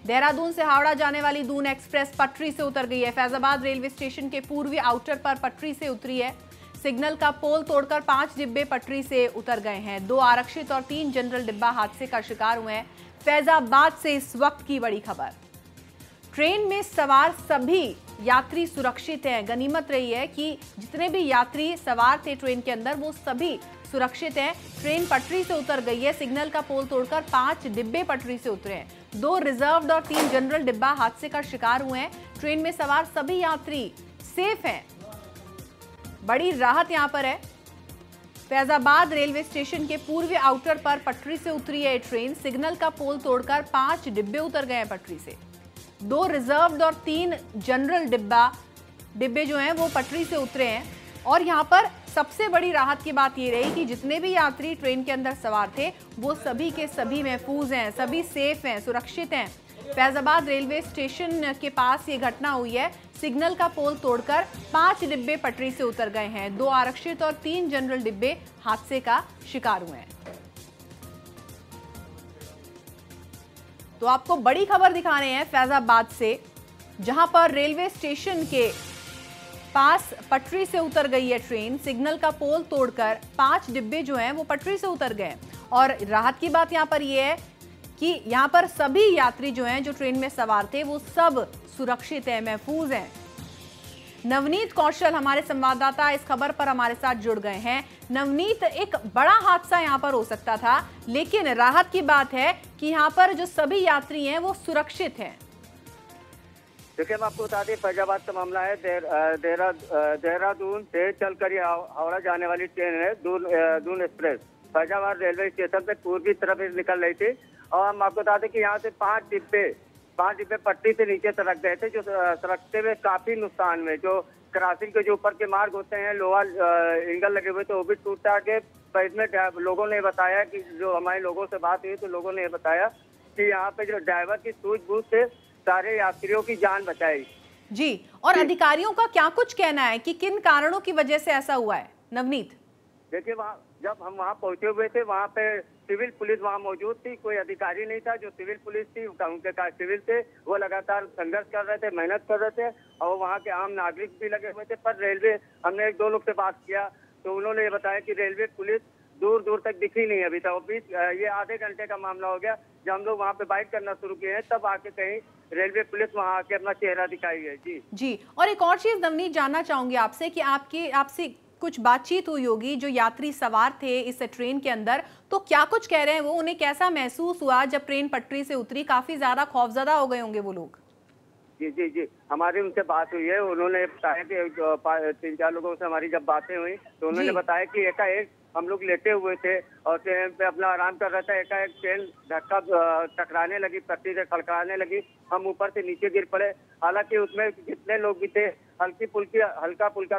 देहरादून से हावड़ा जाने वाली दून एक्सप्रेस पटरी से उतर गई है। फैजाबाद रेलवे स्टेशन के पूर्वी आउटर पर पटरी से उतरी है। सिग्नल का पोल तोड़कर 5 डिब्बे पटरी से उतर गए हैं। 2 आरक्षित और 3 जनरल डिब्बा हादसे का शिकार हुए हैं। फैजाबाद से इस वक्त की बड़ी खबर। ट्रेन में सवार सभी यात्री सुरक्षित हैं। गनीमत रही है कि जितने भी यात्री सवार थे ट्रेन के अंदर वो सभी सुरक्षित हैं। ट्रेन पटरी से उतर गई है। सिग्नल का पोल तोड़कर 5 डिब्बे पटरी से उतरे हैं। 2 रिजर्व्ड और 3 जनरल डिब्बा हादसे का शिकार हुए हैं। ट्रेन में सवार सभी यात्री सेफ हैं। बड़ी राहत यहां पर है। फैजाबाद रेलवे स्टेशन के पूर्वी आउटर पर पटरी से उतरी है ट्रेन। सिग्नल का पोल तोड़कर 5 डिब्बे उतर गए हैं पटरी से। 2 रिजर्व्ड और 3 जनरल डिब्बे जो हैं वो पटरी से उतरे हैं। और यहाँ पर सबसे बड़ी राहत की बात ये रही कि जितने भी यात्री ट्रेन के अंदर सवार थे वो सभी के सभी महफूज हैं, सभी सेफ हैं, सुरक्षित हैं। फैजाबाद रेलवे स्टेशन के पास ये घटना हुई है। सिग्नल का पोल तोड़कर 5 डिब्बे पटरी से उतर गए हैं। 2 आरक्षित और 3 जनरल डिब्बे हादसे का शिकार हुए हैं। तो आपको बड़ी खबर दिखा रहे हैं फैजाबाद से, जहां पर रेलवे स्टेशन के पास पटरी से उतर गई है ट्रेन। सिग्नल का पोल तोड़कर 5 डिब्बे जो हैं वो पटरी से उतर गए। और राहत की बात यहां पर यह है कि यहां पर सभी यात्री जो हैं जो ट्रेन में सवार थे वो सब सुरक्षित हैं, महफूज हैं। नवनीत कौशल हमारे संवाददाता इस खबर पर हमारे साथ जुड़ गए हैं। नवनीत, एक बड़ा हादसा यहां पर हो सकता था, लेकिन राहत की बात है कि यहां पर जो सभी यात्री हैं वो सुरक्षित हैं। देखिए, हम आपको बता दें, फैजाबाद का मामला है। देहरादून से चलकर ये हावड़ा जाने वाली ट्रेन है, Doon express. Faizabad railway station पे पूर्वी तरफ निकल रही थी और हम आपको बता दें कि यहाँ से 5 डिब्बे पट्टी से नीचे सरक गए थे, जो सरकते हुए काफी नुकसान में, जो क्रॉसिंग के जो ऊपर के मार्ग होते हैं, लोहा एंगल लगे हुए थे, वो भी टूटा के। इसमें लोगों ने बताया कि जो हमारे लोगों से बात हुई तो लोगों ने बताया कि यहाँ पे जो ड्राइवर की सूझबूझ से सारे यात्रियों की जान बचाई। जी, और अधिकारियों का क्या कुछ कहना है कि किन कारणों की वजह से ऐसा हुआ है? नवनीत, देखिए, जब हम वहाँ पहुंचे हुए थे, वहाँ पे सिविल पुलिस वहाँ मौजूद थी। कोई अधिकारी नहीं था। जो सिविल पुलिस थी, उनके सिविल थे, वो लगातार संघर्ष कर रहे थे, मेहनत कर रहे थे और वहाँ के आम नागरिक भी लगे हुए थे। पर रेलवे, हमने 1-2 लोग से बात किया तो उन्होंने ये बताया कि रेलवे पुलिस दूर दूर तक दिखी नहीं अभी तक। ये आधे घंटे का मामला हो गया। जब हम लोग वहाँ पे बाइट करना शुरू किए हैं तब आके कहीं रेलवे पुलिस वहाँ आके अपना चेहरा दिखाई है। जी, और एक और चीज नवनीत जानना चाहूंगी आपसे कि आपसे कुछ बातचीत हुई होगी जो यात्री सवार थे इस ट्रेन के अंदर, तो क्या कुछ कह रहे हैं वो? उन्हें कैसा महसूस हुआ जब ट्रेन पटरी से उतरी? काफी ज्यादा खौफजदा हो गए होंगे वो लोग। जी, हमारी उनसे बात हुई है। उन्होंने बताया कि 3-4 लोगों से हमारी जब बातें हुई तो उन्होंने बताया कि एकाएक हम लोग लेटे हुए थे और ट्रेन पे अपना आराम कर रहे थे। एकाएक ट्रेन धक्का टकराने लगी, पटरी से खड़खड़ाने लगी। हम ऊपर से नीचे गिर पड़े। हालांकि उसमें जितने लोग भी थे, हल्का फुल्का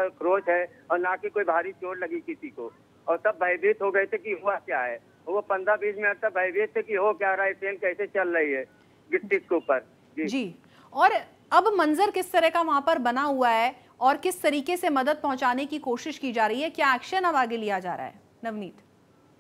खरोच है और ना कि कोई भारी चोट लगी किसी को। और सब भयभीत हो गए थे कि हुआ क्या है। वो 15-20 मिनट तक भयभीत थे कि हो क्या रहा है, ट्रेन कैसे चल रही है गिट्टी के ऊपर। जी, और अब मंजर किस तरह का वहां पर बना हुआ है और किस तरीके से मदद पहुंचाने की कोशिश की जा रही है? क्या एक्शन अब आगे लिया जा रहा है? नवनीत,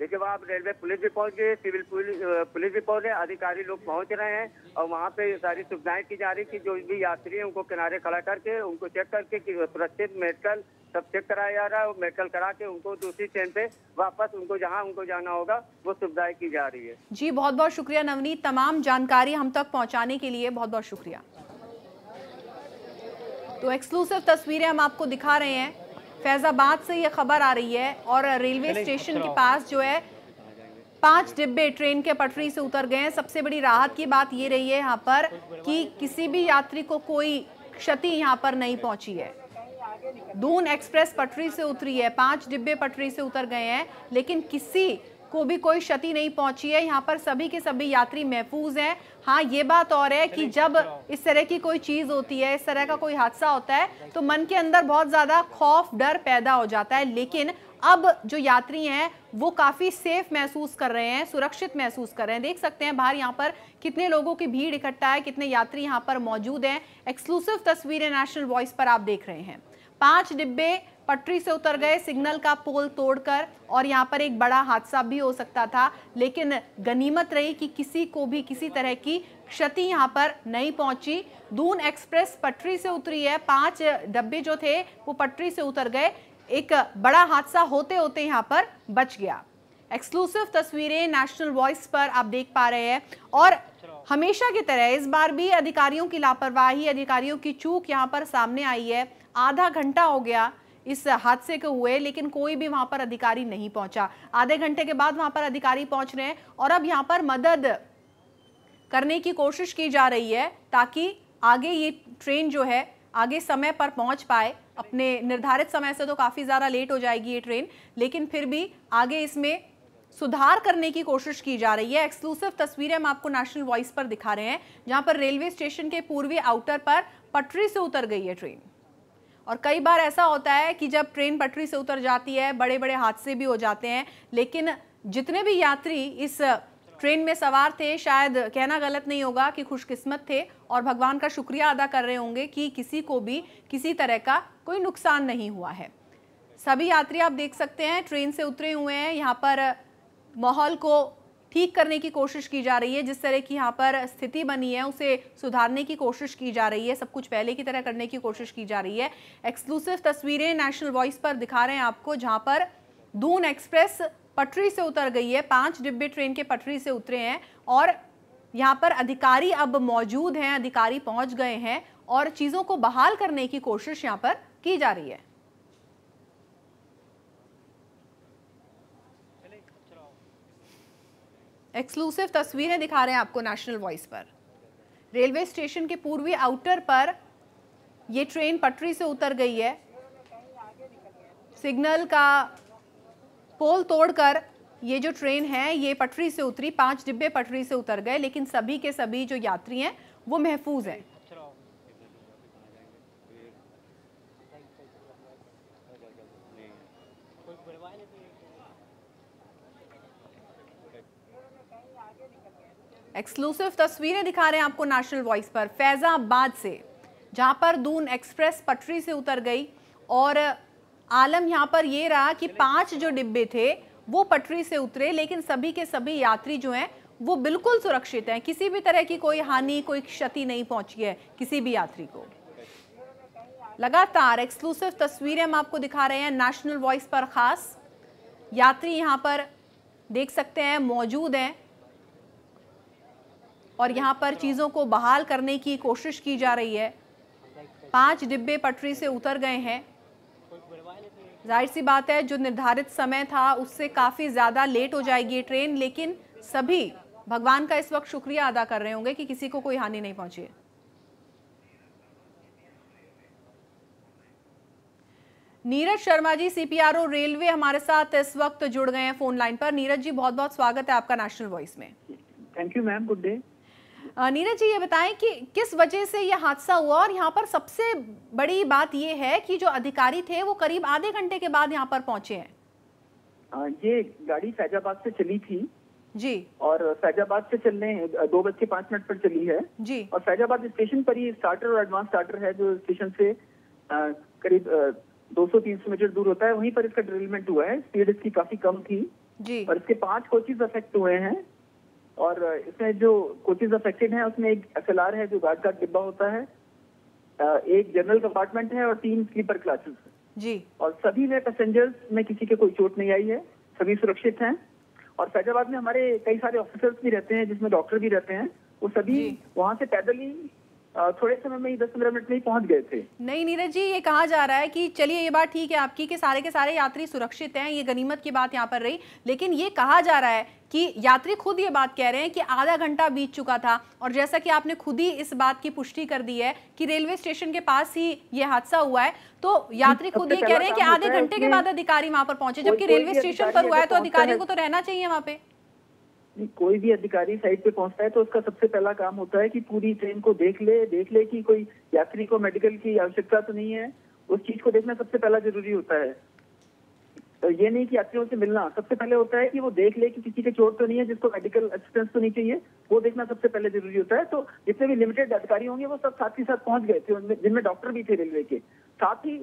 देखिए, वहाँ रेलवे पुलिस भी पहुंच गई, सिविल पुलिस भी पहुंच गए, अधिकारी लोग पहुंच रहे हैं और वहाँ पे सारी सुविधाएं की जा रही कि जो भी यात्री हैं उनको किनारे खड़ा करके उनको चेक करके कि सुरक्षित मेडिकल सब चेक कराया जा रहा है। और मेडिकल करा के उनको दूसरी ट्रेन पे वापस उनको जहाँ उनको जाना होगा वो सुविधाएं की जा रही है। जी, बहुत बहुत शुक्रिया नवनीत, तमाम जानकारी हम तक पहुँचाने के लिए बहुत बहुत शुक्रिया। तो एक्सक्लूसिव तस्वीरें हम आपको दिखा रहे हैं। फैजाबाद से ये खबर आ रही है और रेलवे स्टेशन के पास जो है 5 डिब्बे ट्रेन के पटरी से उतर गए हैं। सबसे बड़ी राहत की बात ये रही है यहाँ पर कि किसी भी यात्री को कोई क्षति यहाँ पर नहीं पहुंची है। दून एक्सप्रेस पटरी से उतरी है, 5 डिब्बे पटरी से उतर गए हैं, लेकिन किसी को भी कोई क्षति नहीं पहुंची है। यहाँ पर सभी के सभी यात्री महफूज हैं। हाँ, ये बात और है कि जब इस तरह की कोई चीज होती है, इस तरह का कोई हादसा होता है तो मन के अंदर बहुत ज्यादा खौफ, डर पैदा हो जाता है। लेकिन अब जो यात्री हैं वो काफी सेफ महसूस कर रहे हैं, सुरक्षित महसूस कर रहे हैं। देख सकते हैं बाहर यहाँ पर कितने लोगों की भीड़ इकट्ठा है, कितने यात्री यहाँ पर मौजूद हैं। एक्सक्लूसिव तस्वीरें नेशनल वॉइस पर आप देख रहे हैं। 5 डिब्बे पटरी से उतर गए सिग्नल का पोल तोड़कर, और यहाँ पर एक बड़ा हादसा भी हो सकता था, लेकिन गनीमत रही कि किसी को भी किसी तरह की क्षति यहाँ पर नहीं पहुंची। दून एक्सप्रेस पटरी से उतरी है, 5 डब्बे जो थे वो पटरी से उतर गए। एक बड़ा हादसा होते होते यहाँ पर बच गया। एक्सक्लूसिव तस्वीरें नेशनल वॉइस पर आप देख पा रहे हैं, और हमेशा की तरह इस बार भी अधिकारियों की लापरवाही, अधिकारियों की चूक यहाँ पर सामने आई है। आधा घंटा हो गया इस हादसे को हुए, लेकिन कोई भी वहां पर अधिकारी नहीं पहुंचा। आधे घंटे के बाद वहां पर अधिकारी पहुंच रहे हैं और अब यहां पर मदद करने की कोशिश की जा रही है ताकि आगे ये ट्रेन जो है आगे समय पर पहुंच पाए। अपने निर्धारित समय से तो काफी ज्यादा लेट हो जाएगी ये ट्रेन, लेकिन फिर भी आगे इसमें सुधार करने की कोशिश की जा रही है। एक्सक्लूसिव तस्वीरें हम आपको नेशनल वॉइस पर दिखा रहे हैं, जहां पर रेलवे स्टेशन के पूर्वी आउटर पर पटरी से उतर गई है ट्रेन। और कई बार ऐसा होता है कि जब ट्रेन पटरी से उतर जाती है बड़े बड़े हादसे भी हो जाते हैं, लेकिन जितने भी यात्री इस ट्रेन में सवार थे, शायद कहना गलत नहीं होगा कि खुशकिस्मत थे और भगवान का शुक्रिया अदा कर रहे होंगे कि किसी को भी किसी तरह का कोई नुकसान नहीं हुआ है। सभी यात्री आप देख सकते हैं ट्रेन से उतरे हुए हैं। यहाँ पर माहौल को ठीक करने की कोशिश की जा रही है, जिस तरह की यहाँ पर स्थिति बनी है उसे सुधारने की कोशिश की जा रही है, सब कुछ पहले की तरह करने की कोशिश की जा रही है। एक्सक्लूसिव तस्वीरें नेशनल वॉइस पर दिखा रहे हैं आपको, जहां पर दून एक्सप्रेस पटरी से उतर गई है। 5 डिब्बे ट्रेन के पटरी से उतरे हैं और यहाँ पर अधिकारी अब मौजूद हैं, अधिकारी पहुंच गए हैं और चीजों को बहाल करने की कोशिश यहाँ पर की जा रही है। एक्सक्लूसिव तस्वीरें दिखा रहे हैं आपको नेशनल वॉइस पर। रेलवे स्टेशन के पूर्वी आउटर पर ये ट्रेन पटरी से उतर गई है। सिग्नल का पोल तोड़कर ये जो ट्रेन है ये पटरी से उतरी। 5 डिब्बे पटरी से उतर गए, लेकिन सभी के सभी जो यात्री हैं वो महफूज हैं। एक्सक्लूसिव तस्वीरें दिखा रहे हैं आपको नेशनल वॉइस पर फैजाबाद से, जहां पर दून एक्सप्रेस पटरी से उतर गई और आलम यहां पर ये रहा कि 5 जो डिब्बे थे वो पटरी से उतरे, लेकिन सभी के सभी यात्री जो हैं वो बिल्कुल सुरक्षित हैं। किसी भी तरह की कोई हानि, कोई क्षति नहीं पहुंची है किसी भी यात्री को। लगातार एक्सक्लूसिव तस्वीरें हम आपको दिखा रहे हैं नेशनल वॉइस पर। खास यात्री यहां पर देख सकते हैं मौजूद हैं और यहां पर चीजों को बहाल करने की कोशिश की जा रही है। 5 डिब्बे पटरी से उतर गए हैं। जाहिर सी बात है जो निर्धारित समय था उससे काफी ज्यादा लेट हो जाएगी ये ट्रेन, लेकिन सभी भगवान का इस वक्त शुक्रिया अदा कर रहे होंगे कि किसी को कोई हानि नहीं पहुंची है। नीरज शर्मा जी सीपीआरओ रेलवे हमारे साथ इस वक्त जुड़ गए हैं फोन लाइन पर। नीरज जी बहुत बहुत स्वागत है आपका नेशनल वॉइस में। Thank you ma'am, good day. Neeraj ji ये बताएं कि किस वजह से ये हादसा हुआ, और यहाँ पर सबसे बड़ी बात ये है कि जो अधिकारी थे वो करीब आधे घंटे के बाद यहाँ पर पहुंचे हैं। ये गाड़ी फैजाबाद से चली थी जी, और फैजाबाद से चलने 2:05 पर चली है जी, और फैजाबाद स्टेशन पर ही स्टार्टर और एडवांस स्टार्टर है जो स्टेशन से करीब 200-300 मीटर दूर होता है, वहीं पर इसका ड्रिलमेंट हुआ है। स्पीड इसकी काफी कम थी जी, और इसके 5 कोचेज अफेक्ट हुए हैं और इसमें जो कोचेज अफेक्टेड हैं उसमें एक SLR है जो गार्ड का डिब्बा होता है, एक जनरल कंपार्टमेंट है और 3 स्लीपर क्लासेस जी, और सभी में पैसेंजर्स में किसी के कोई चोट नहीं आई है, सभी सुरक्षित हैं। और फैजाबाद में हमारे कई सारे ऑफिसर्स भी रहते हैं जिसमें डॉक्टर भी रहते हैं, वो सभी वहां से पैदल ही थोड़े समय में ही 10-15 मिनट में ही पहुंच गए थे। नहीं नीरज जी, ये कहा जा रहा है कि चलिए ये बात ठीक है आपकी कि सारे के सारे यात्री सुरक्षित हैं, ये गनीमत की बात यहाँ पर रही, लेकिन ये कहा जा रहा है कि यात्री खुद ये बात कह रहे हैं कि आधा घंटा बीत चुका था, और जैसा कि आपने खुद ही इस बात की पुष्टि कर दी है कि रेलवे स्टेशन के पास ही ये हादसा हुआ है, तो यात्री खुद ये कह रहे हैं कि आधे घंटे के बाद अधिकारी वहां पर पहुंचे, जबकि रेलवे स्टेशन पर हुआ है तो अधिकारियों को तो रहना चाहिए वहां पे। कोई भी अधिकारी साइड पे पहुंचता है तो उसका सबसे पहला काम होता है कि पूरी ट्रेन को देख ले कि कोई यात्री को मेडिकल की आवश्यकता तो नहीं है, उस चीज को देखना सबसे पहला जरूरी होता है। तो ये नहीं कि यात्रियों से मिलना, सबसे पहले होता है कि वो देख ले कि किसी के चोट तो नहीं है, जिसको मेडिकल असिस्टेंस तो नहीं चाहिए, वो देखना सबसे पहले जरूरी होता है। तो जितने भी लिमिटेड अधिकारी होंगे वो सब साथ ही साथ पहुंच गए थे, जिनमें डॉक्टर भी थे रेलवे के, साथ ही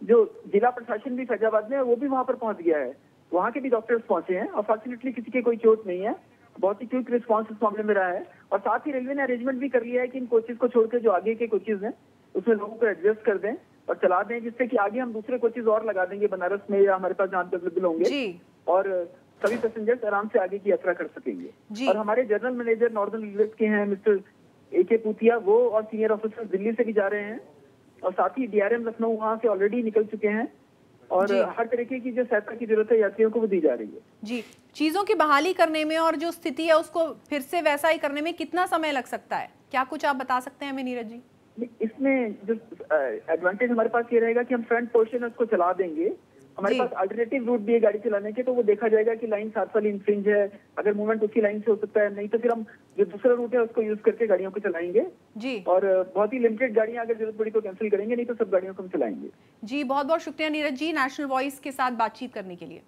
जो जिला प्रशासन भी फैजाबाद में है वो भी वहां पर पहुंच गया है, वहां के भी डॉक्टर्स पहुंचे हैं और फॉर्चुनेटली किसी के कोई चोट नहीं है, बहुत ही क्विक रिस्पॉन्स इस मामले में रहा है। और साथ ही रेलवे ने अरेंजमेंट भी कर लिया है कि इन कोचेज को छोड़कर जो आगे के कोचेज हैं उसमें लोगों को एडजस्ट कर दें और चला दें, जिससे कि आगे हम दूसरे कोचेज और लगा देंगे बनारस में या हमारे पास जहाँ अवेलेबल होंगे और सभी पैसेंजर्स आराम से आगे की यात्रा कर सकेंगे। और हमारे जनरल मैनेजर नॉर्दर्न रेलवे के हैं मिस्टर AK पूतिया, वो और सीनियर ऑफिसर्स दिल्ली से भी जा रहे हैं और साथ ही DRM लखनऊ वहां से ऑलरेडी निकल चुके हैं और हर तरीके की जो सहायता की जरूरत है यात्रियों को वो दी जा रही है। जी, चीजों की बहाली करने में और जो स्थिति है उसको फिर से वैसा ही करने में कितना समय लग सकता है, क्या कुछ आप बता सकते हैं हमें नीरज जी? इसमें जो एडवांटेज हमारे पास ये रहेगा कि हम फ्रंट पोर्शन उसको चला देंगे, हमारे पास अल्टरनेटिव रूट भी है गाड़ी चलाने के, तो वो देखा जाएगा कि लाइन 7 वाली इंफ्रिंज है, अगर मूवमेंट उसी लाइन से हो सकता है, नहीं तो फिर हम जो दूसरा रूट है उसको यूज करके गाड़ियों को चलाएंगे जी। और बहुत ही लिमिटेड गाड़ियां अगर जरूरत पड़ी तो कैंसिल करेंगे, नहीं तो सब गाड़ियों को हम चलाएंगे। जी, बहुत बहुत शुक्रिया नीरज जी नेशनल वॉइस के साथ बातचीत करने के लिए।